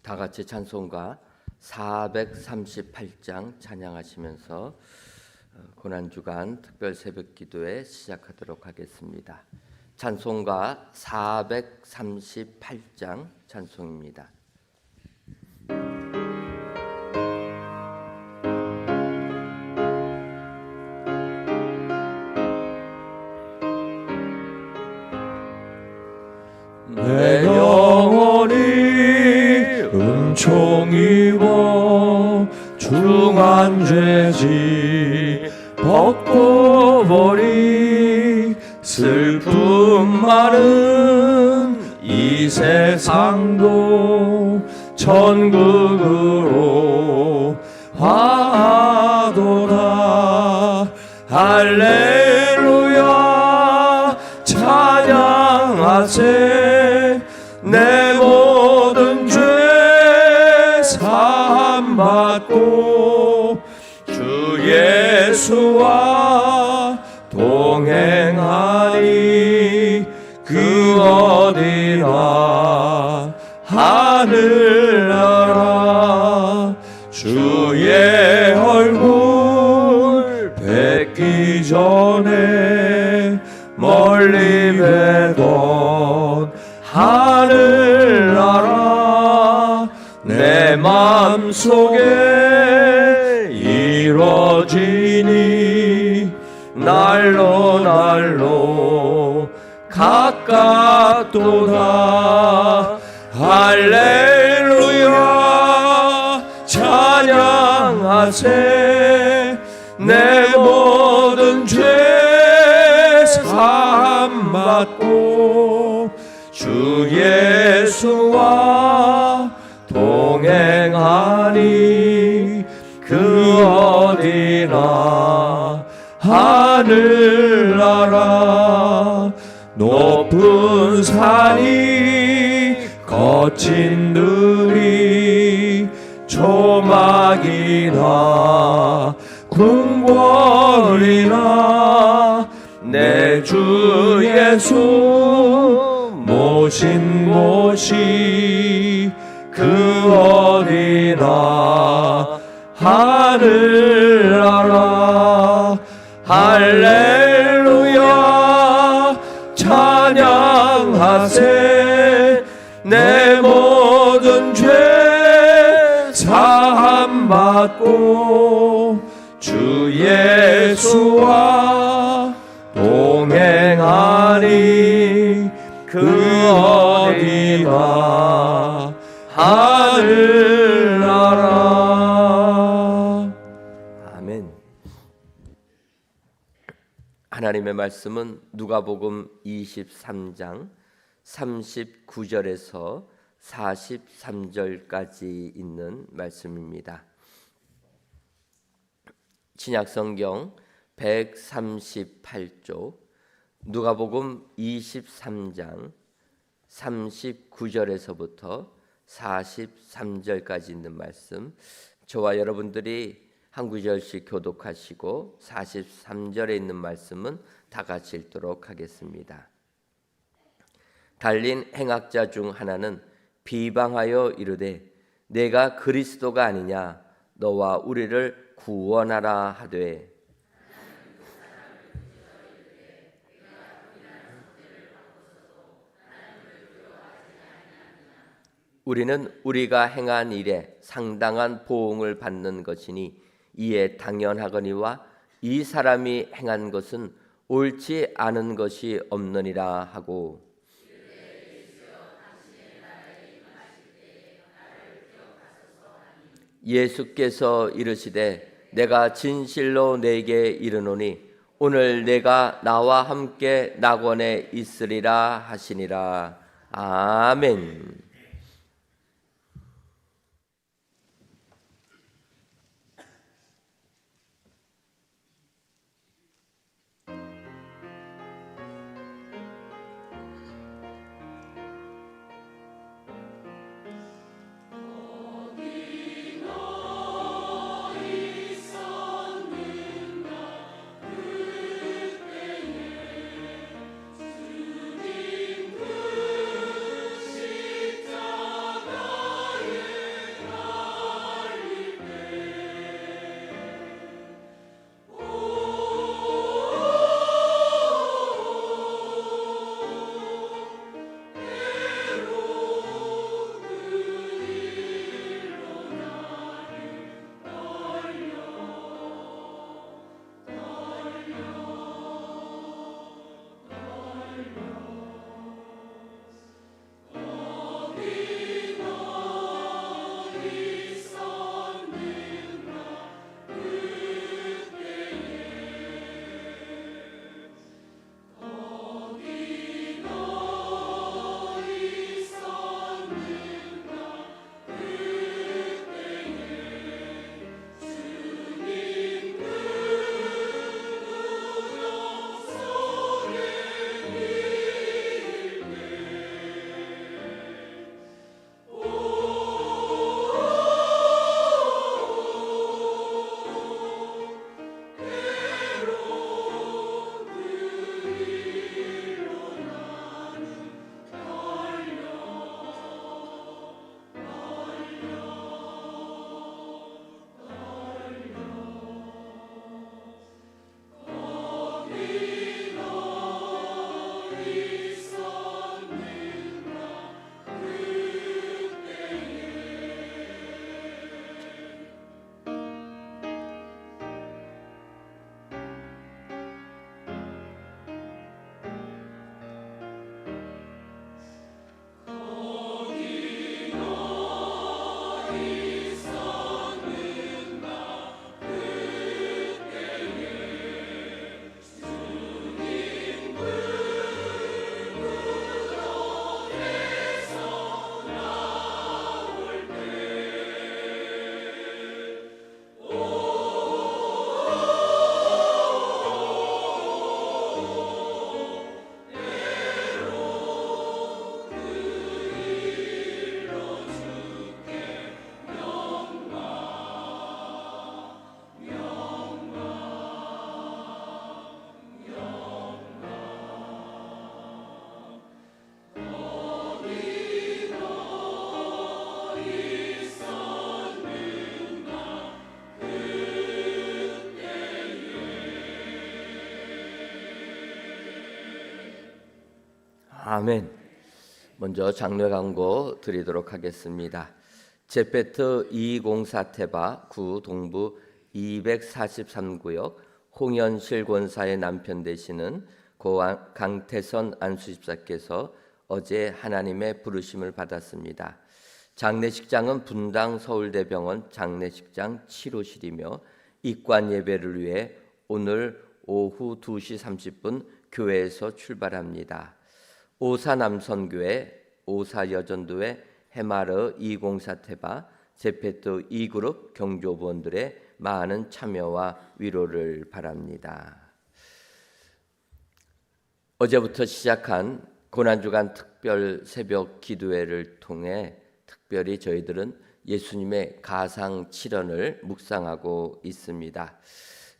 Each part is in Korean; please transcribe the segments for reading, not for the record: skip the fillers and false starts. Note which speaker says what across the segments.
Speaker 1: 다 같이 찬송가 438장 찬양하시면서 고난주간 특별 새벽기도회 시작하도록 하겠습니다. 찬송가 438장 찬송입니다.
Speaker 2: 내 영혼이 은총입어 중한 죄지 벗고 버리 슬픔 많은 이 세상도 천국으로 화하도다. 할렐루야 찬양하세. 내 모든 죄 사함받고 주 예수와 동행하리. 그 어디나 하늘나라 주의 얼굴 뵙기 전에 멀리 뵈던 하늘나라 내 맘속에 이뤄지니 날로 날로 가깝도다. 할렐루야 찬양하세. 내 모든 죄 사함받고 주 예수와 동행하니 그 어디나 하늘나라. 높은 산이 거친 들이 조막이나 궁궐이나 내 주 예수 모신 곳이 그 어디나 하늘나라. 할렐루야 찬양하세. 내 모든 죄 사함받고 주 예수와 동행하니 그 어디나 하늘나라.
Speaker 1: 아멘. 하나님의 말씀은 누가복음 23장 39절에서 43절까지 있는 말씀입니다. 신약성경 138쪽 누가복음 23장 39절에서부터 43절까지 있는 말씀, 저와 여러분들이 한 구절씩 교독하시고 43절에 있는 말씀은 다 같이 읽도록 하겠습니다. 달린 행악자 중 하나는 비방하여 이르되 내가 그리스도가 아니냐 너와 우리를 구원하라 하되, 우리는 우리가 행한 일에 상당한 보응을 받는 것이니 이에 당연하거니와 이 사람이 행한 것은 옳지 않은 것이 없느니라 하고, 예수께서 이르시되 내가 진실로 네게 이르노니 오늘 내가 나와 함께 낙원에 있으리라 하시니라. 아멘. 아멘. 먼저 장례 광고 드리도록 하겠습니다. 제페트 224 테바 구 동부 243구역 홍현실 권사의 남편 되시는 고 강태선 안수집사께서 어제 하나님의 부르심을 받았습니다. 장례식장은 분당 서울대병원 장례식장 7호실이며 입관 예배를 위해 오늘 오후 2시 30분 교회에서 출발합니다. 오사 남선교회, 오사 여전도회, 해마르 204 테바, 제페토 2그룹 경조부원들의 많은 참여와 위로를 바랍니다. 어제부터 시작한 고난주간 특별 새벽 기도회를 통해 특별히 저희들은 예수님의 가상 7언을 묵상하고 있습니다.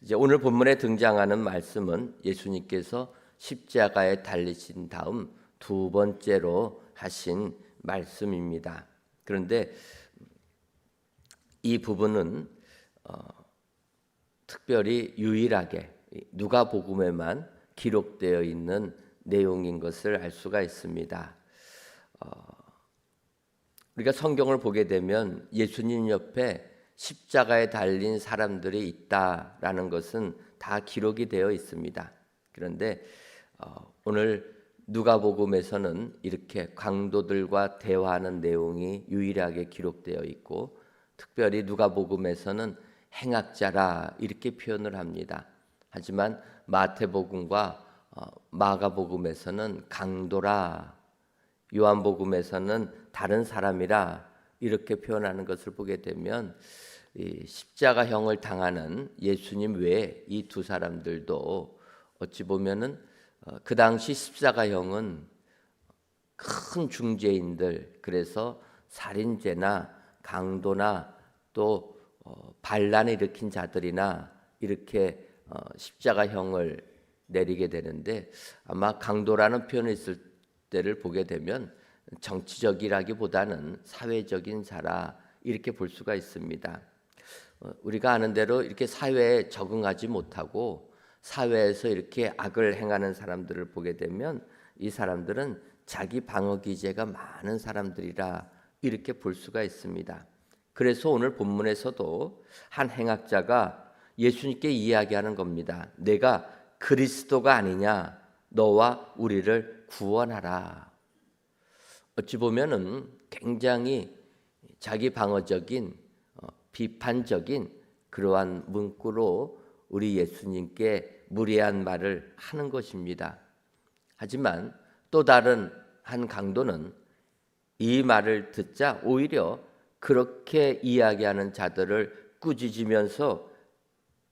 Speaker 1: 이제 오늘 본문에 등장하는 말씀은 예수님께서 십자가에 달리신 다음 두 번째로 하신 말씀입니다. 그런데 이 부분은 특별히 유일하게 누가복음에만 기록되어 있는 내용인 것을 알 수가 있습니다. 우리가 성경을 보게 되면 예수님 옆에 십자가에 달린 사람들이 있다라는 것은 다 기록이 되어 있습니다. 그런데 오늘 누가복음에서는 이렇게 강도들과 대화하는 내용이 유일하게 기록되어 있고, 특별히 누가복음에서는 행악자라 이렇게 표현을 합니다. 하지만 마태복음과 마가복음에서는 강도라, 요한복음에서는 다른 사람이라 이렇게 표현하는 것을 보게 되면 이 십자가형을 당하는 예수님 외에 이 두 사람들도 어찌 보면은 그 당시 십자가형은 큰 중죄인들, 그래서 살인죄나 강도나 또 반란을 일으킨 자들이나 이렇게 십자가형을 내리게 되는데, 아마 강도라는 표현이 있을 때를 보게 되면 정치적이라기보다는 사회적인 자라 이렇게 볼 수가 있습니다. 우리가 아는 대로 이렇게 사회에 적응하지 못하고 사회에서 이렇게 악을 행하는 사람들을 보게 되면 이 사람들은 자기 방어 기제가 많은 사람들이라 이렇게 볼 수가 있습니다. 그래서 오늘 본문에서도 한 행악자가 예수님께 이야기하는 겁니다. 내가 그리스도가 아니냐, 너와 우리를 구원하라. 어찌 보면은 굉장히 자기 방어적인 비판적인 그러한 문구로 우리 예수님께 무례한 말을 하는 것입니다. 하지만 또 다른 한 강도는 이 말을 듣자 오히려 그렇게 이야기하는 자들을 꾸짖으면서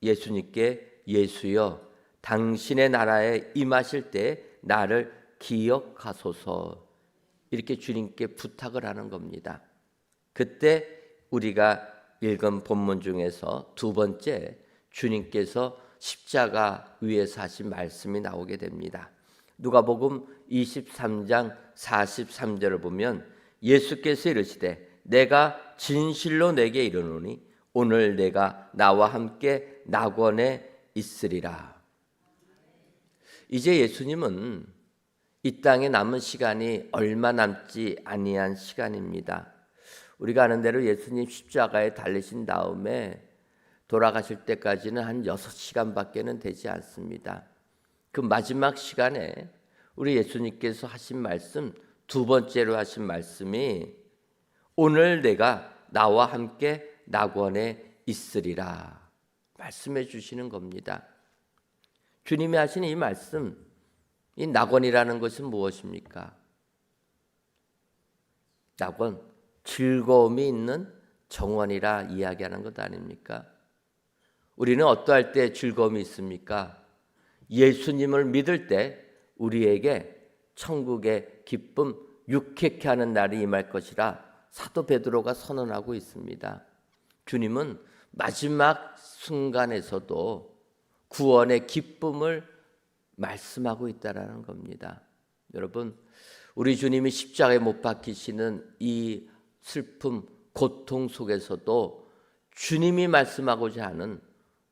Speaker 1: 예수님께 예수여 당신의 나라에 임하실 때 나를 기억하소서 이렇게 주님께 부탁을 하는 겁니다. 그때 우리가 읽은 본문 중에서 두 번째 주님께서 십자가 위에서 하신 말씀이 나오게 됩니다. 누가복음 23장 43절을 보면 예수께서 이르시되 내가 진실로 내게 이르노니 오늘 내가 나와 함께 낙원에 있으리라. 이제 예수님은 이 땅에 남은 시간이 얼마 남지 아니한 시간입니다. 우리가 아는 대로 예수님 십자가에 달리신 다음에 돌아가실 때까지는 한 6시간밖에는 되지 않습니다. 그 마지막 시간에 우리 예수님께서 하신 말씀, 두 번째로 하신 말씀이 오늘 내가 나와 함께 낙원에 있으리라 말씀해 주시는 겁니다. 주님이 하신 이 말씀, 이 낙원이라는 것은 무엇입니까? 낙원, 즐거움이 있는 정원이라 이야기하는 것 아닙니까? 우리는 어떠할 때 즐거움이 있습니까? 예수님을 믿을 때 우리에게 천국의 기쁨, 유쾌케 하는 날이 임할 것이라 사도 베드로가 선언하고 있습니다. 주님은 마지막 순간에서도 구원의 기쁨을 말씀하고 있다라는 겁니다. 여러분, 우리 주님이 십자가에 못 박히시는 이 슬픔, 고통 속에서도 주님이 말씀하고자 하는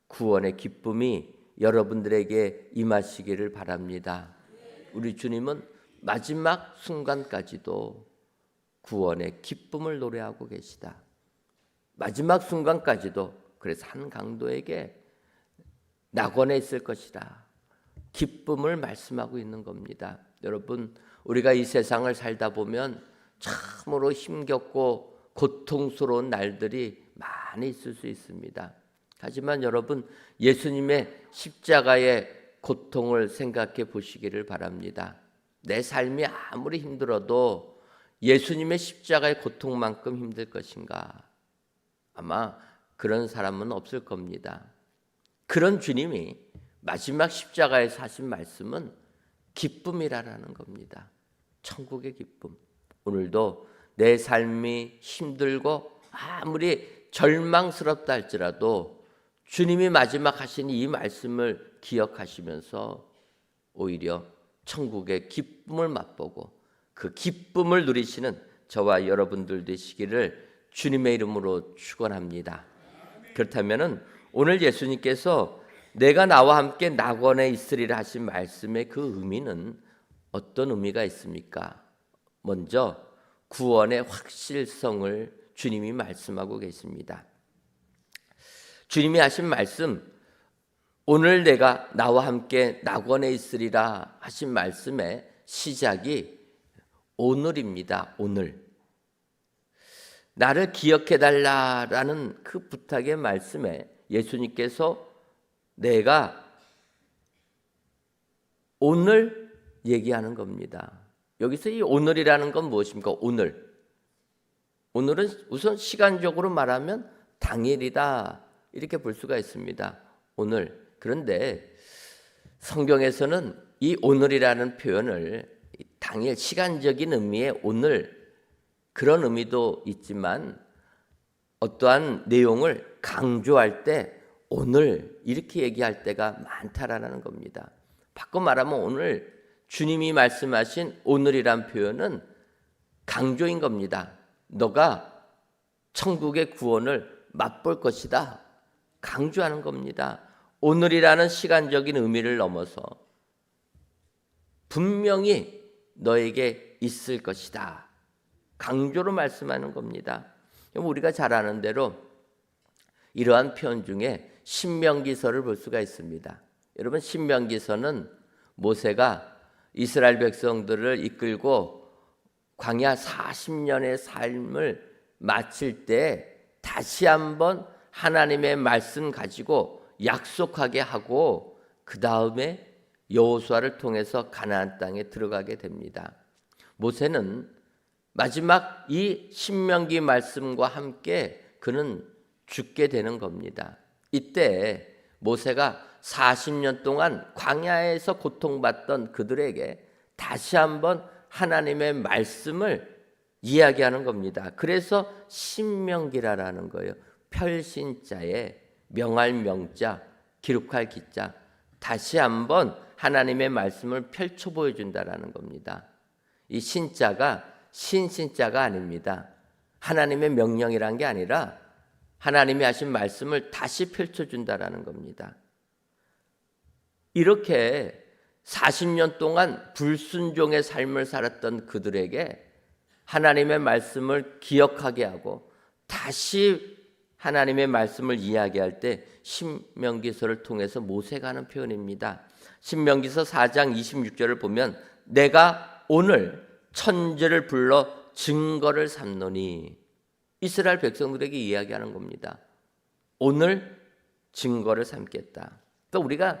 Speaker 1: 구원의 기쁨이 여러분들에게 임하시기를 바랍니다. 우리 주님은 마지막 순간까지도 구원의 기쁨을 노래하고 계시다. 마지막 순간까지도 그래서 한 강도에게 낙원에 있을 것이다. 기쁨을 말씀하고 있는 겁니다. 여러분, 우리가 이 세상을 살다 보면 참으로 힘겹고 고통스러운 날들이 많이 있을 수 있습니다. 하지만 여러분, 예수님의 십자가의 고통을 생각해 보시기를 바랍니다. 내 삶이 아무리 힘들어도 예수님의 십자가의 고통만큼 힘들 것인가? 아마 그런 사람은 없을 겁니다. 그런 주님이 마지막 십자가에서 하신 말씀은 기쁨이라는 겁니다. 천국의 기쁨. 오늘도 내 삶이 힘들고 아무리 절망스럽다 할지라도 주님이 마지막 하신 이 말씀을 기억하시면서 오히려 천국의 기쁨을 맛보고 그 기쁨을 누리시는 저와 여러분들 되시기를 주님의 이름으로 축원합니다. 그렇다면은 오늘 예수님께서 내가 나와 함께 낙원에 있으리라 하신 말씀의 그 의미는 어떤 의미가 있습니까? 먼저 구원의 확실성을 주님이 말씀하고 계십니다. 주님이 하신 말씀, 오늘 내가 나와 함께 낙원에 있으리라 하신 말씀의 시작이 오늘입니다. 오늘. 나를 기억해달라라는 그 부탁의 말씀에 예수님께서 내가 오늘 얘기하는 겁니다. 여기서 이 오늘이라는 건 무엇입니까? 오늘. 오늘은 우선 시간적으로 말하면 당일이다 이렇게 볼 수가 있습니다. 오늘. 그런데 성경에서는 이 오늘이라는 표현을 당일 시간적인 의미의 오늘 그런 의미도 있지만 어떠한 내용을 강조할 때 오늘 이렇게 얘기할 때가 많다라는 겁니다. 바꿔 말하면 오늘 주님이 말씀하신 오늘이란 표현은 강조인 겁니다. 너가 천국의 구원을 맛볼 것이다. 강조하는 겁니다. 오늘이라는 시간적인 의미를 넘어서 분명히 너에게 있을 것이다. 강조로 말씀하는 겁니다. 우리가 잘 아는 대로 이러한 표현 중에 신명기서를 볼 수가 있습니다. 여러분, 신명기서는 모세가 이스라엘 백성들을 이끌고 광야 40년의 삶을 마칠 때 다시 한번 하나님의 말씀 가지고 약속하게 하고 그 다음에 여호수아를 통해서 가나안 땅에 들어가게 됩니다. 모세는 마지막 이 신명기 말씀과 함께 그는 죽게 되는 겁니다. 이때 모세가 40년 동안 광야에서 고통받던 그들에게 다시 한번 하나님의 말씀을 이야기하는 겁니다. 그래서 신명기라는 거예요. 펼신자에 명할 명자, 기록할 기자, 다시 한번 하나님의 말씀을 펼쳐 보여준다라는 겁니다. 이 신자가 신자가 아닙니다. 하나님의 명령이란 게 아니라 하나님이 하신 말씀을 다시 펼쳐준다라는 겁니다. 이렇게 40년 동안 불순종의 삶을 살았던 그들에게 하나님의 말씀을 기억하게 하고 다시 하나님의 말씀을 이야기할 때 신명기서를 통해서 모세가 하는 표현입니다. 신명기서 4장 26절을 보면 내가 오늘 천지를 불러 증거를 삼노니, 이스라엘 백성들에게 이야기하는 겁니다. 오늘 증거를 삼겠다. 또 우리가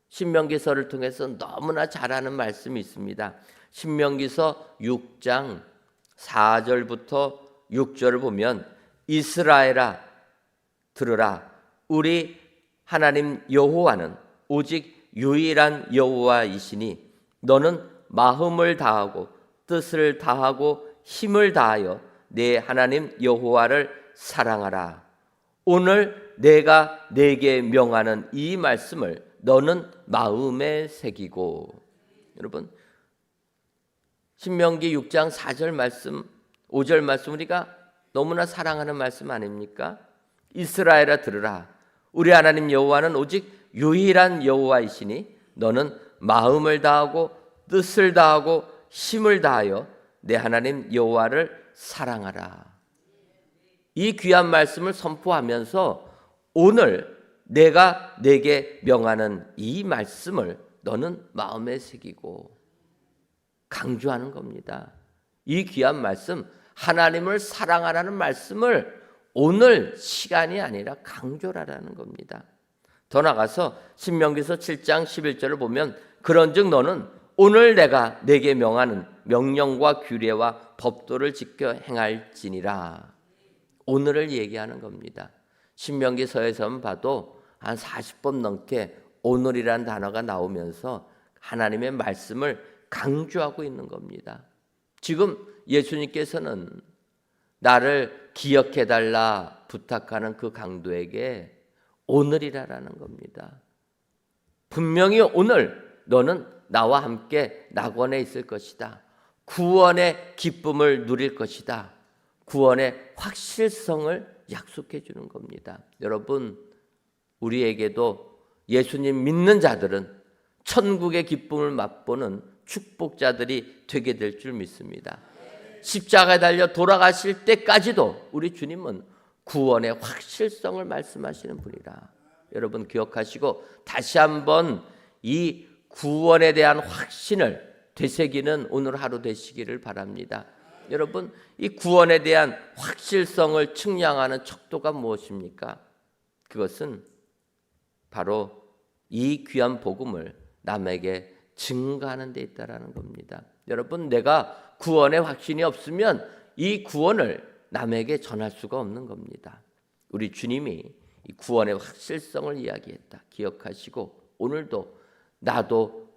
Speaker 1: 신명기서를 통해서 너무나 잘 아는 말씀이 있습니다. 신명기서 6장 4절부터 6절을 보면 이스라엘아 들으라, 우리 하나님 여호와는 오직 유일한 여호와이시니 너는 마음을 다하고 뜻을 다하고 힘을 다하여 내 하나님 여호와를 사랑하라. 오늘 내가 내게 명하는 이 말씀을 너는 마음에 새기고. 여러분, 신명기 6장 4절 말씀, 5절 말씀 우리가 너무나 사랑하는 말씀 아닙니까? 이스라엘아 들으라, 우리 하나님 여호와는 오직 유일한 여호와이시니 너는 마음을 다하고 뜻을 다하고 힘을 다하여 내 하나님 여호와를 사랑하라. 이 귀한 말씀을 선포하면서 오늘 내가 내게 명하는 이 말씀을 너는 마음에 새기고, 강조하는 겁니다. 이 귀한 말씀, 하나님을 사랑하라는 말씀을 오늘 시간이 아니라 강조하라는 겁니다. 더 나가서 신명기서 7장 11절을 보면 그런즉 너는 오늘 내가 내게 명하는 명령과 규례와 법도를 지켜 행할지니라. 오늘을 얘기하는 겁니다. 신명기서에서만 봐도 한 40번 넘게 오늘이란 단어가 나오면서 하나님의 말씀을 강조하고 있는 겁니다. 지금 예수님께서는 나를 기억해달라 부탁하는 그 강도에게 오늘이라는 겁니다. 분명히 오늘 너는 나와 함께 낙원에 있을 것이다. 구원의 기쁨을 누릴 것이다. 구원의 확실성을 약속해 주는 겁니다. 여러분, 우리에게도 예수님 믿는 자들은 천국의 기쁨을 맛보는 축복자들이 되게 될 줄 믿습니다. 십자가에 달려 돌아가실 때까지도 우리 주님은 구원의 확실성을 말씀하시는 분이라. 여러분 기억하시고 다시 한번 이 구원에 대한 확신을 되새기는 오늘 하루 되시기를 바랍니다. 여러분, 이 구원에 대한 확실성을 측량하는 척도가 무엇입니까? 그것은 바로 이 귀한 복음을 남에게 증거하는 데 있다라는 겁니다. 여러분, 내가 구원의 확신이 없으면 이 구원을 남에게 전할 수가 없는 겁니다. 우리 주님이 이 구원의 확실성을 이야기했다. 기억하시고 오늘도 나도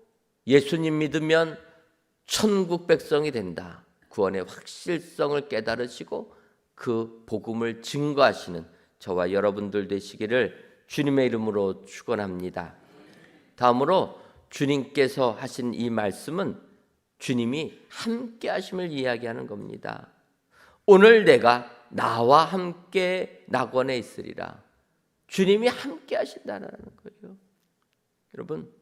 Speaker 1: 예수님 믿으면 천국 백성이 된다. 구원의 확실성을 깨달으시고 그 복음을 증거하시는 저와 여러분들 되시기를 주님의 이름으로 축원합니다. 다음으로 주님께서 하신 이 말씀은 주님이 함께 하심을 이야기하는 겁니다. 오늘 내가 나와 함께 낙원에 있으리라. 주님이 함께 하신다는 거예요. 여러분,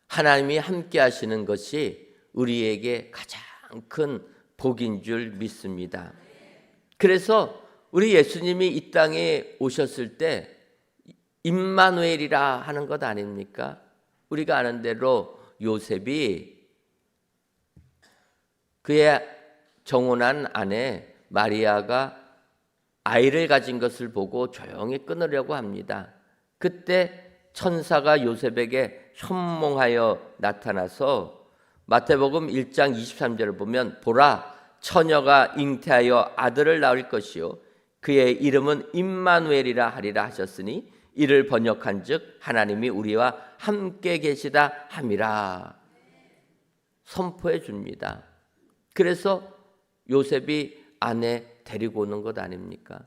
Speaker 1: 하나님이 함께 하시는 것이 우리에게 가장 큰 복인 줄 믿습니다. 그래서 우리 예수님이 이 땅에 오셨을 때 임마누엘이라 하는 것 아닙니까? 우리가 아는 대로 요셉이 그의 정혼한 아내 마리아가 아이를 가진 것을 보고 조용히 끊으려고 합니다. 그때 천사가 요셉에게 현몽하여 나타나서 마태복음 1장 23절을 보면 보라 처녀가 잉태하여 아들을 낳을 것이요 그의 이름은 임마누엘이라 하리라 하셨으니 이를 번역한즉 하나님이 우리와 함께 계시다 함이라 선포해 줍니다. 그래서 요셉이 아내 데리고 오는 것 아닙니까?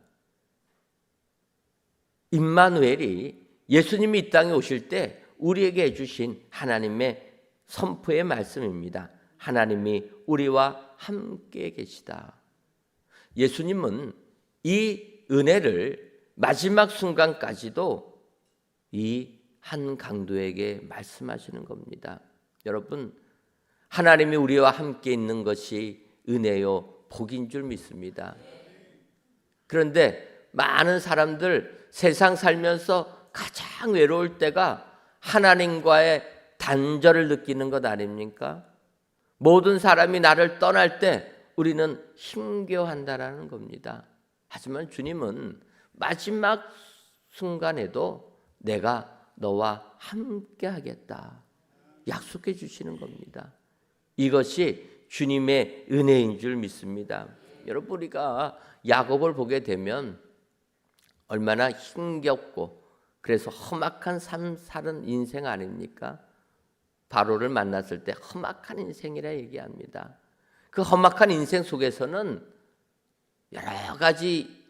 Speaker 1: 임마누엘이 예수님이 이 땅에 오실 때 우리에게 해주신 하나님의 선포의 말씀입니다. 하나님이 우리와 함께 계시다. 예수님은 이 은혜를 마지막 순간까지도 이 한 강도에게 말씀하시는 겁니다. 여러분, 하나님이 우리와 함께 있는 것이 은혜요 복인 줄 믿습니다. 그런데 많은 사람들 세상 살면서 가장 외로울 때가 하나님과의 단절을 느끼는 것 아닙니까? 모든 사람이 나를 떠날 때 우리는 힘겨워한다라는 겁니다. 하지만 주님은 마지막 순간에도 내가 너와 함께 하겠다 약속해 주시는 겁니다. 이것이 주님의 은혜인 줄 믿습니다. 여러분, 우리가 야곱을 보게 되면 얼마나 힘겹고 그래서 험악한 삶 사는 인생 아닙니까? 바로를 만났을 때 험악한 인생이라 얘기합니다. 그 험악한 인생 속에서는 여러 가지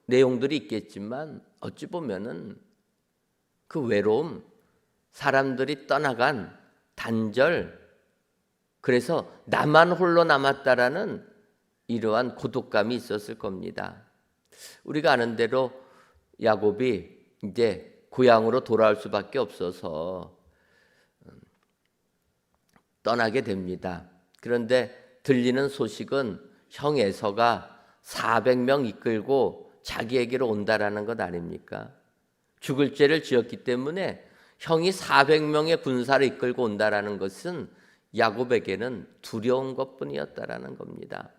Speaker 1: 내용들이 있겠지만 어찌 보면은 그 외로움, 사람들이 떠나간 단절, 그래서 나만 홀로 남았다라는 이러한 고독감이 있었을 겁니다. 우리가 아는 대로 야곱이 이제 고향으로 돌아올 수밖에 없어서 떠나게 됩니다. 그런데 들리는 소식은 형 에서가 400명 이끌고 자기에게로 온다라는 것 아닙니까? 죽을 죄를 지었기 때문에 형이 400명의 군사를 이끌고 온다라는 것은 야곱에게는 두려운 것뿐이었다라는 겁니다.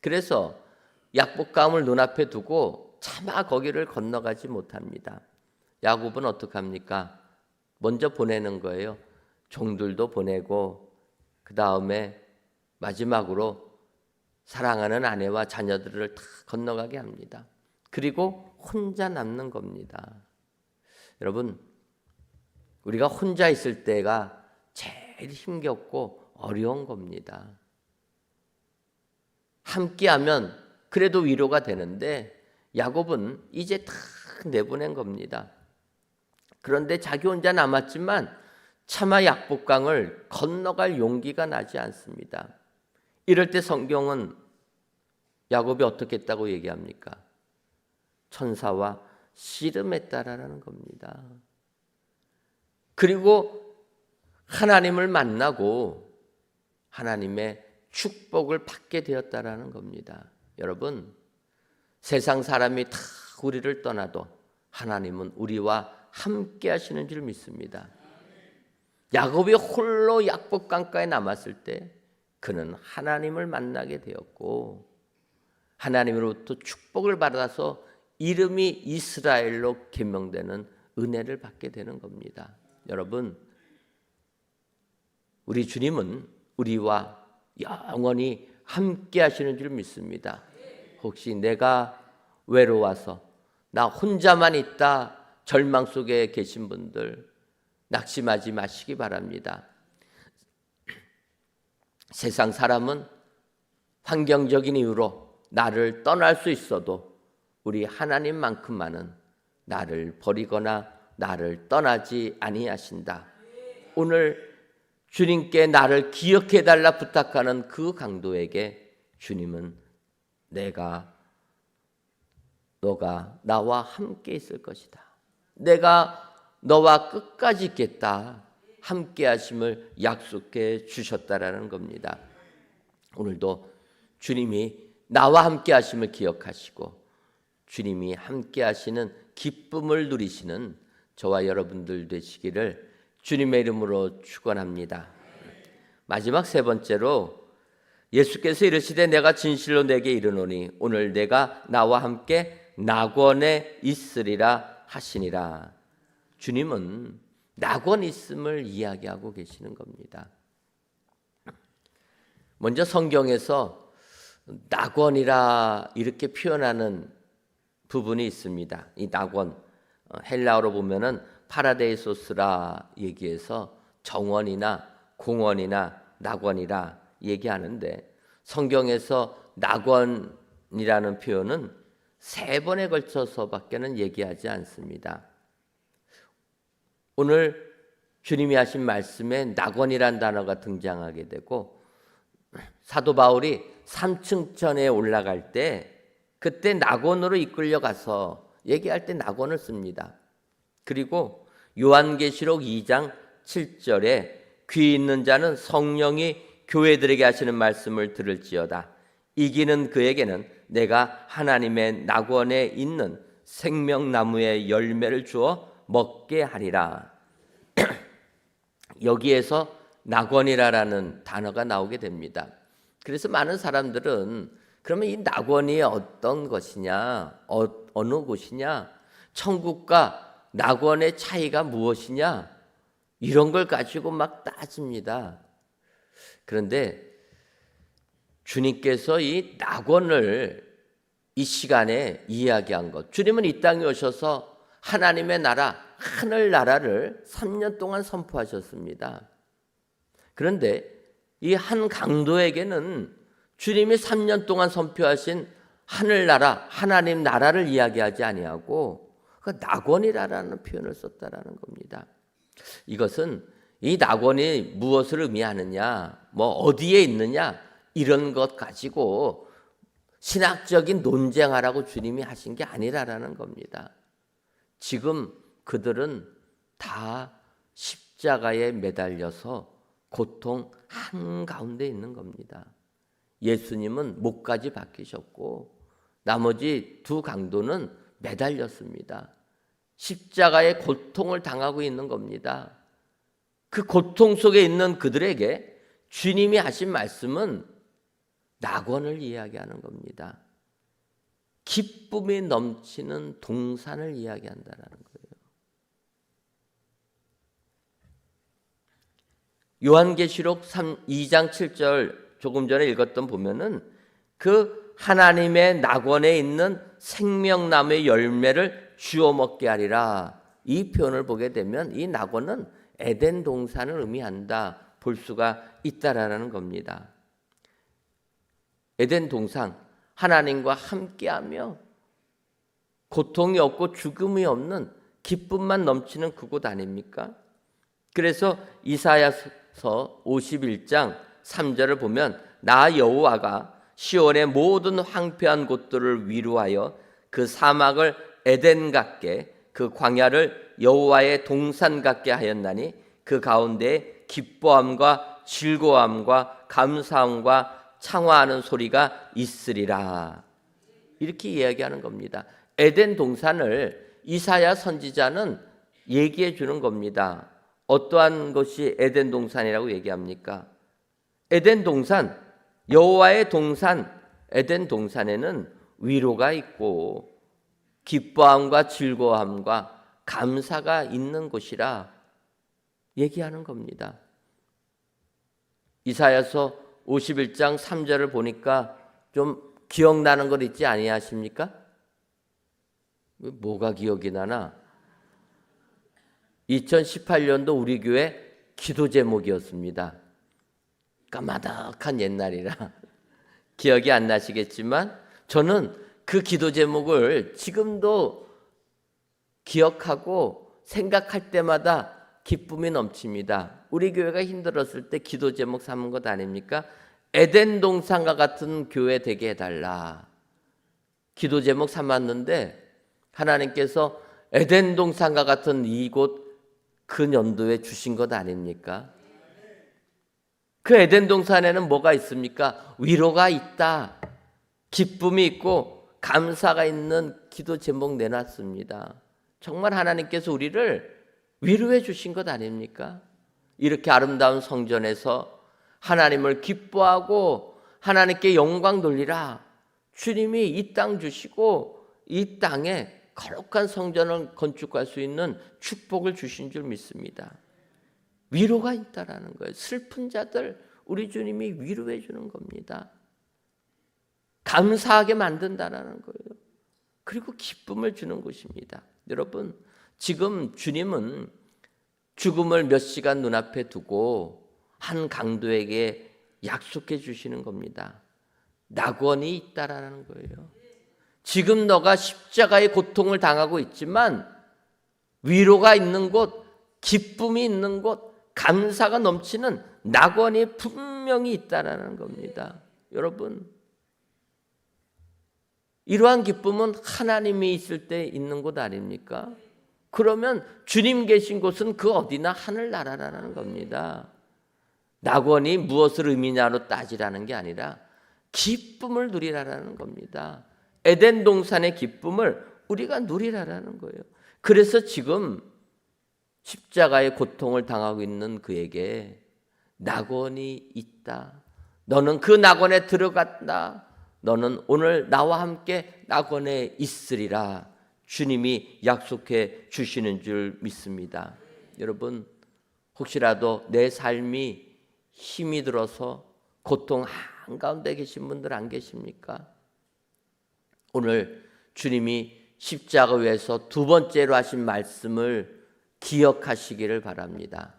Speaker 1: 그래서 약복강을 눈앞에 두고 차마 거기를 건너가지 못합니다. 야곱은 어떻게 합니까? 먼저 보내는 거예요. 종들도 보내고 그 다음에 마지막으로 사랑하는 아내와 자녀들을 다 건너가게 합니다. 그리고 혼자 남는 겁니다. 여러분, 우리가 혼자 있을 때가 제일 힘겹고 어려운 겁니다. 함께하면 그래도 위로가 되는데 야곱은 이제 다 내보낸 겁니다. 그런데 자기 혼자 남았지만 차마 약복강을 건너갈 용기가 나지 않습니다. 이럴 때 성경은 야곱이 어떻게 했다고 얘기합니까? 천사와 씨름했다라는 겁니다. 그리고 하나님을 만나고 하나님의 축복을 받게 되었다라는 겁니다. 여러분, 세상 사람이 다 우리를 떠나도 하나님은 우리와 함께 하시는 줄 믿습니다. 야곱이 홀로 약복강가에 남았을 때 그는 하나님을 만나게 되었고 하나님으로부터 축복을 받아서 이름이 이스라엘로 개명되는 은혜를 받게 되는 겁니다. 여러분, 우리 주님은 우리와 영원히 함께 하시는 줄 믿습니다. 혹시 내가 외로워서 나 혼자만 있다 절망 속에 계신 분들 낙심하지 마시기 바랍니다. 세상 사람은 환경적인 이유로 나를 떠날 수 있어도 우리 하나님만큼만은 나를 버리거나 나를 떠나지 아니하신다. 오늘 주님께 나를 기억해 달라 부탁하는 그 강도에게 주님은 너가 나와 함께 있을 것이다. 내가 너와 끝까지 있겠다. 함께 하심을 약속해 주셨다라는 겁니다. 오늘도 주님이 나와 함께 하심을 기억하시고 주님이 함께 하시는 기쁨을 누리시는 저와 여러분들 되시기를 주님의 이름으로 축원합니다. 마지막 세 번째로 예수께서 이르시되 내가 진실로 내게 이르노니 오늘 내가 나와 함께 낙원에 있으리라 하시니라. 주님은 낙원 있음을 이야기하고 계시는 겁니다. 먼저 성경에서 낙원이라 이렇게 표현하는 부분이 있습니다. 이 낙원, 헬라어로 보면은 파라데이소스라 얘기해서 정원이나 공원이나 낙원이라 얘기하는데, 성경에서 낙원이라는 표현은 3번에 걸쳐서밖에는 얘기하지 않습니다. 오늘 주님이 하신 말씀에 낙원이란 단어가 등장하게 되고, 사도 바울이 3층천에 올라갈 때 그때 낙원으로 이끌려 가서 얘기할 때 낙원을 씁니다. 그리고 요한계시록 2장 7절에 귀 있는 자는 성령이 교회들에게 하시는 말씀을 들을지어다. 이기는 그에게는 내가 하나님의 낙원에 있는 생명나무의 열매를 주어 먹게 하리라. 여기에서 낙원이라는 단어가 나오게 됩니다. 그래서 많은 사람들은 그러면 이 낙원이 어떤 것이냐, 어느 곳이냐, 천국과 낙원의 차이가 무엇이냐, 이런 걸 가지고 막 따집니다. 그런데 주님께서 이 낙원을 이 시간에 이야기한 것, 주님은 이 땅에 오셔서 하나님의 나라, 하늘나라를 3년 동안 선포하셨습니다. 그런데 이 한 강도에게는 주님이 3년 동안 선포하신 하늘나라, 하나님 나라를 이야기하지 아니하고 그 낙원이라는 표현을 썼다라는 겁니다. 이것은 이 낙원이 무엇을 의미하느냐, 뭐 어디에 있느냐, 이런 것 가지고 신학적인 논쟁하라고 주님이 하신 게 아니라라는 겁니다. 지금 그들은 다 십자가에 매달려서 고통 한가운데 있는 겁니다. 예수님은 목까지 박히셨고 나머지 2 강도는 매달렸습니다. 십자가의 고통을 당하고 있는 겁니다. 그 고통 속에 있는 그들에게 주님이 하신 말씀은 낙원을 이야기하는 겁니다. 기쁨이 넘치는 동산을 이야기한다는 거예요. 요한계시록 2장 7절 조금 전에 읽었던 보면은 그 하나님의 낙원에 있는 생명나무의 열매를 주워 먹게 하리라, 이 표현을 보게 되면 이 낙원은 에덴 동산을 의미한다 볼 수가 있다라는 겁니다. 에덴 동산, 하나님과 함께하며 고통이 없고 죽음이 없는 기쁨만 넘치는 그곳 아닙니까? 그래서 이사야서 51장 3절을 보면 나 여호와가 시온의 모든 황폐한 곳들을 위로하여 그 사막을 에덴 같게 그 광야를 여호와의 동산 같게 하였나니 그 가운데 기뻐함과 즐거움과 감사함과 창화하는 소리가 있으리라, 이렇게 이야기하는 겁니다. 에덴 동산을 이사야 선지자는 얘기해 주는 겁니다. 어떠한 것이 에덴 동산이라고 얘기합니까? 에덴 동산, 여호와의 동산, 에덴 동산에는 위로가 있고 기뻐함과 즐거움과 감사가 있는 곳이라 얘기하는 겁니다. 이사야서 51장 3절을 보니까 좀 기억나는 것 있지 아니하십니까? 뭐가 기억이 나나? 2018년도 우리 교회 기도 제목이었습니다. 까마득한 옛날이라 기억이 안 나시겠지만 저는 그 기도 제목을 지금도 기억하고 생각할 때마다 기쁨이 넘칩니다. 우리 교회가 힘들었을 때 기도 제목 삼은 것 아닙니까? 에덴 동산과 같은 교회 되게 해달라. 기도 제목 삼았는데 하나님께서 에덴 동산과 같은 이곳 그 연도에 주신 것 아닙니까? 그 에덴 동산에는 뭐가 있습니까? 위로가 있다, 기쁨이 있고 감사가 있는 기도 제목 내놨습니다. 정말 하나님께서 우리를 위로해 주신 것 아닙니까? 이렇게 아름다운 성전에서 하나님을 기뻐하고 하나님께 영광 돌리라. 주님이 이 땅 주시고 이 땅에 거룩한 성전을 건축할 수 있는 축복을 주신 줄 믿습니다. 위로가 있다라는 거예요. 슬픈 자들 우리 주님이 위로해 주는 겁니다. 감사하게 만든다라는 거예요. 그리고 기쁨을 주는 것입니다. 여러분, 지금 주님은 죽음을 몇 시간 눈앞에 두고 한 강도에게 약속해 주시는 겁니다. 낙원이 있다라는 거예요. 지금 너가 십자가의 고통을 당하고 있지만 위로가 있는 곳, 기쁨이 있는 곳, 감사가 넘치는 낙원이 분명히 있다라는 겁니다. 여러분, 이러한 기쁨은 하나님이 있을 때 있는 곳 아닙니까? 그러면 주님 계신 곳은 그 어디나 하늘나라라는 겁니다. 낙원이 무엇을 의미냐로 따지라는 게 아니라 기쁨을 누리라라는 겁니다. 에덴 동산의 기쁨을 우리가 누리라라는 거예요. 그래서 지금 십자가의 고통을 당하고 있는 그에게 낙원이 있다. 너는 그 낙원에 들어갔다. 너는 오늘 나와 함께 낙원에 있으리라. 주님이 약속해 주시는 줄 믿습니다. 여러분, 혹시라도 내 삶이 힘이 들어서 고통 한가운데 계신 분들 안 계십니까? 오늘 주님이 십자가 위에서 두 번째로 하신 말씀을 기억하시기를 바랍니다.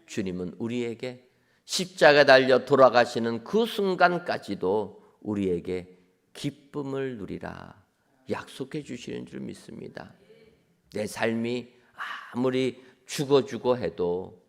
Speaker 1: 주님은 우리에게 십자가에 달려 돌아가시는 그 순간까지도 우리에게 기쁨을 누리라 약속해 주시는 줄 믿습니다. 내 삶이 아무리 죽어 해도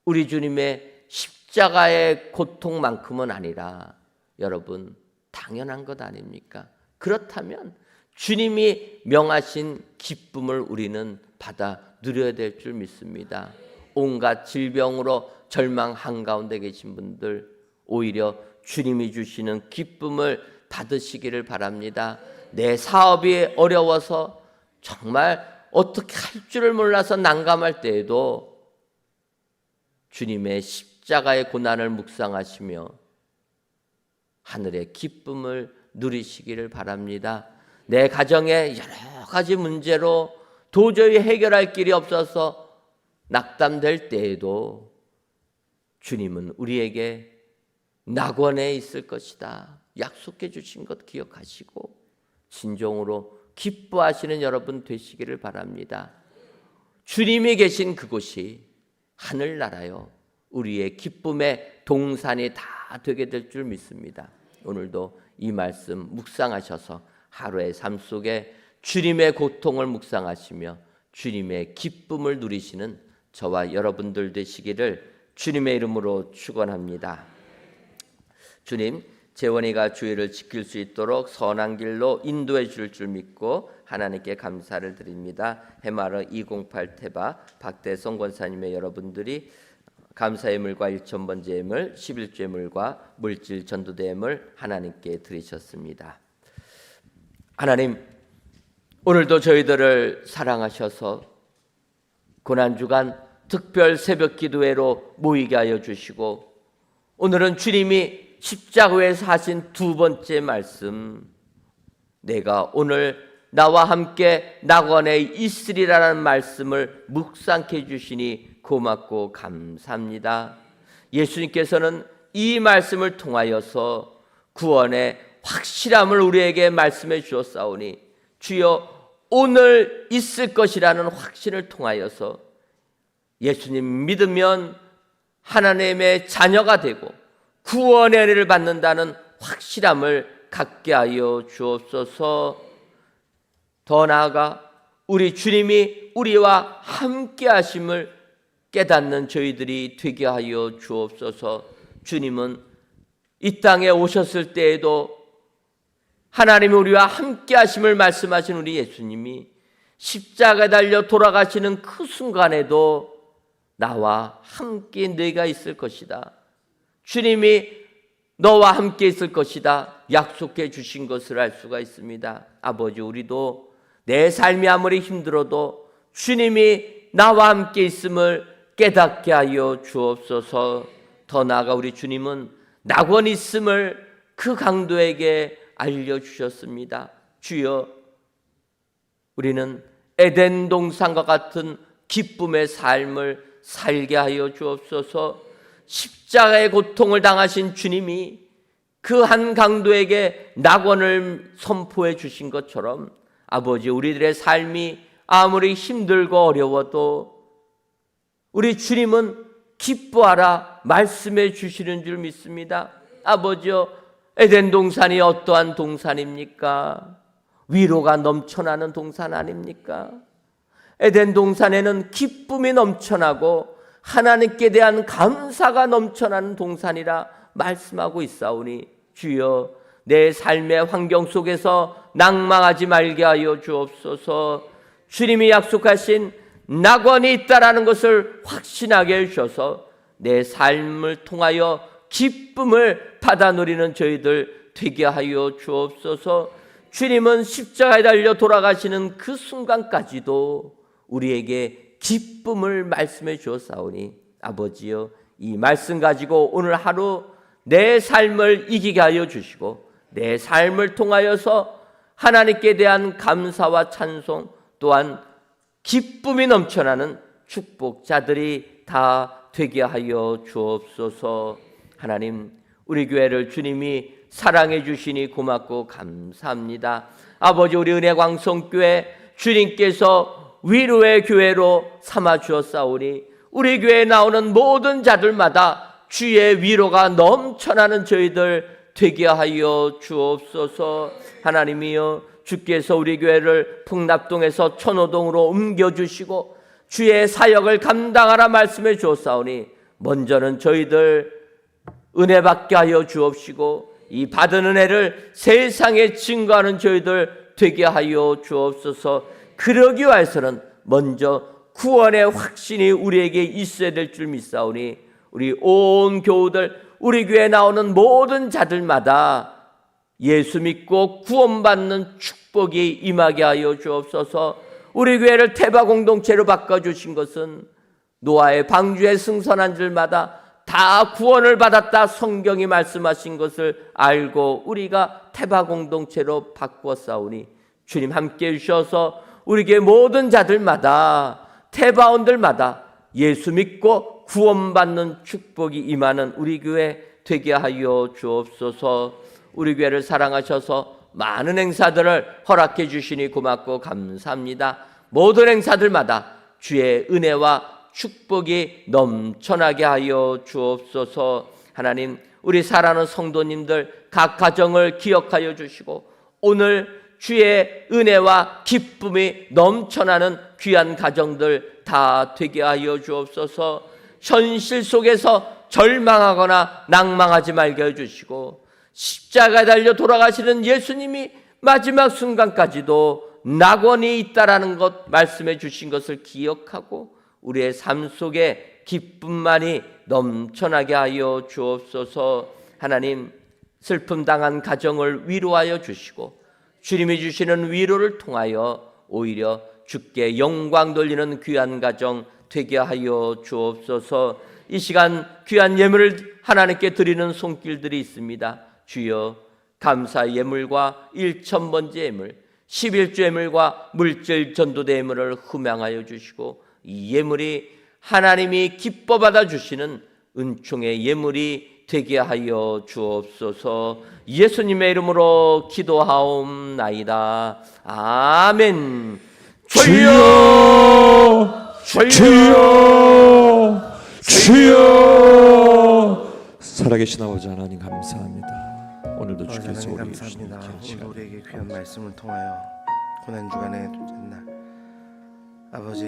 Speaker 1: 우리 주님의 십자가의 고통만큼은 아니라 여러분 당연한 것 아닙니까? 그렇다면 주님이 명하신 기쁨을 우리는 받아 누려야 될 줄 믿습니다. 온갖 질병으로 절망 한가운데 계신 분들 오히려 주님이 주시는 기쁨을 받으시기를 바랍니다. 내 사업이 어려워서 정말 어떻게 할 줄을 몰라서 난감할 때에도 주님의 십자가의 고난을 묵상하시며 하늘의 기쁨을 누리시기를 바랍니다. 내 가정에 여러 가지 문제로 도저히 해결할 길이 없어서 낙담될 때에도 주님은 우리에게 낙원에 있을 것이다 약속해 주신 것 기억하시고 진정으로 기뻐하시는 여러분 되시기를 바랍니다. 주님이 계신 그곳이 하늘나라요 우리의 기쁨의 동산이 다 되게 될 줄 믿습니다. 오늘도 이 말씀 묵상하셔서 하루의 삶 속에 주님의 고통을 묵상하시며 주님의 기쁨을 누리시는 저와 여러분들 되시기를 주님의 이름으로 축원합니다. 주님, 재원이가 주의를 지킬 수 있도록 선한 길로 인도해 줄 줄 믿고 하나님께 감사를 드립니다. 해마르 208 태바 박대성 권사님의 여러분들이 감사예물과 1,000번 제물, 11제물과 물질 전도대물 하나님께 드리셨습니다. 하나님, 오늘도 저희들을 사랑하셔서 고난주간 특별 새벽 기도회로 모이게 하여 주시고 오늘은 주님이 십자가에서 하신 두 번째 말씀, 내가 오늘 나와 함께 낙원에 있으리라는 말씀을 묵상해 주시니 고맙고 감사합니다. 예수님께서는 이 말씀을 통하여서 구원의 확실함을 우리에게 말씀해 주었사오니 주여 오늘 있을 것이라는 확신을 통하여서 예수님 믿으면 하나님의 자녀가 되고 구원의 은혜를 받는다는 확실함을 갖게 하여 주옵소서. 더 나아가 우리 주님이 우리와 함께 하심을 깨닫는 저희들이 되게 하여 주옵소서. 주님은 이 땅에 오셨을 때에도 하나님이 우리와 함께 하심을 말씀하신 우리 예수님이 십자가에 달려 돌아가시는 그 순간에도 나와 함께 네가 있을 것이다. 주님이 너와 함께 있을 것이다 약속해 주신 것을 알 수가 있습니다. 아버지, 우리도 내 삶이 아무리 힘들어도 주님이 나와 함께 있음을 깨닫게 하여 주옵소서. 더 나아가 우리 주님은 낙원이 있음을 그 강도에게 알려주셨습니다. 주여, 우리는 에덴 동산과 같은 기쁨의 삶을 살게 하여 주옵소서. 십자가의 고통을 당하신 주님이 그 한 강도에게 낙원을 선포해 주신 것처럼 아버지, 우리들의 삶이 아무리 힘들고 어려워도 우리 주님은 기뻐하라 말씀해 주시는 줄 믿습니다. 아버지여, 에덴 동산이 어떠한 동산입니까? 위로가 넘쳐나는 동산 아닙니까? 에덴 동산에는 기쁨이 넘쳐나고 하나님께 대한 감사가 넘쳐나는 동산이라 말씀하고 있사오니 주여, 내 삶의 환경 속에서 낭망하지 말게 하여 주옵소서. 주님이 약속하신 낙원이 있다라는 것을 확신하게 해주셔서 내 삶을 통하여 기쁨을 받아 누리는 저희들 되게 하여 주옵소서. 주님은 십자가에 달려 돌아가시는 그 순간까지도 우리에게 기쁨을 말씀해 주었사오니 아버지여, 이 말씀 가지고 오늘 하루 내 삶을 이기게 하여 주시고 내 삶을 통하여서 하나님께 대한 감사와 찬송 또한 기쁨이 넘쳐나는 축복자들이 다 되게 하여 주옵소서. 하나님, 우리 교회를 주님이 사랑해 주시니 고맙고 감사합니다. 아버지, 우리 은혜광성교회 주님께서 위로의 교회로 삼아 주었사오니 우리 교회에 나오는 모든 자들마다 주의 위로가 넘쳐나는 저희들 되게 하여 주옵소서. 하나님이여, 주께서 우리 교회를 풍납동에서 천호동으로 옮겨주시고 주의 사역을 감당하라 말씀해 주었사오니 먼저는 저희들 은혜 받게 하여 주옵시고 이 받은 은혜를 세상에 증거하는 저희들 되게 하여 주옵소서. 그러기 위해서는 먼저 구원의 확신이 우리에게 있어야 될 줄 믿사오니 우리 온 교우들, 우리 교회에 나오는 모든 자들마다 예수 믿고 구원받는 축복이 임하게 하여 주옵소서. 우리 교회를 태바 공동체로 바꿔주신 것은 노아의 방주에 승선한 줄마다 다 구원을 받았다 성경이 말씀하신 것을 알고 우리가 태바 공동체로 바꾸었사오니 주님 함께 해주셔서 우리 교회 모든 자들마다 태바원들마다 예수 믿고 구원받는 축복이 임하는 우리 교회 되게 하여 주옵소서. 우리 교회를 사랑하셔서 많은 행사들을 허락해 주시니 고맙고 감사합니다. 모든 행사들마다 주의 은혜와 축복이 넘쳐나게 하여 주옵소서. 하나님, 우리 사랑하는 성도님들 각 가정을 기억하여 주시고 오늘 주의 은혜와 기쁨이 넘쳐나는 귀한 가정들 다 되게 하여 주옵소서. 현실 속에서 절망하거나 낭망하지 말게 해주시고 십자가에 달려 돌아가시는 예수님이 마지막 순간까지도 낙원이 있다라는 것 말씀해 주신 것을 기억하고 우리의 삶 속에 기쁨만이 넘쳐나게 하여 주옵소서. 하나님, 슬픔 당한 가정을 위로하여 주시고 주님이 주시는 위로를 통하여 오히려 주께 영광 돌리는 귀한 가정 되게 하여 주옵소서. 이 시간 귀한 예물을 하나님께 드리는 손길들이 있습니다. 주여, 감사 예물과 일천번제 예물, 11조 예물과 물질 전도대 예물을 흠양하여 주시고 이 예물이 하나님이 기뻐 받아 주시는 은총의 예물이 되게 하여 주옵소서. 예수님의 이름으로 기도하옵나이다. 아멘.
Speaker 2: 주여, 주여, 주여. 살아계신 아버지 하나님 감사합니다. 오늘도 주께서
Speaker 3: 하나님
Speaker 2: 우리 주신
Speaker 3: 감사합니다.
Speaker 2: 귀한
Speaker 3: 오늘
Speaker 2: 시간
Speaker 3: 우리에게 귀한 말씀을 통하여 고난 주간의 첫날 아버지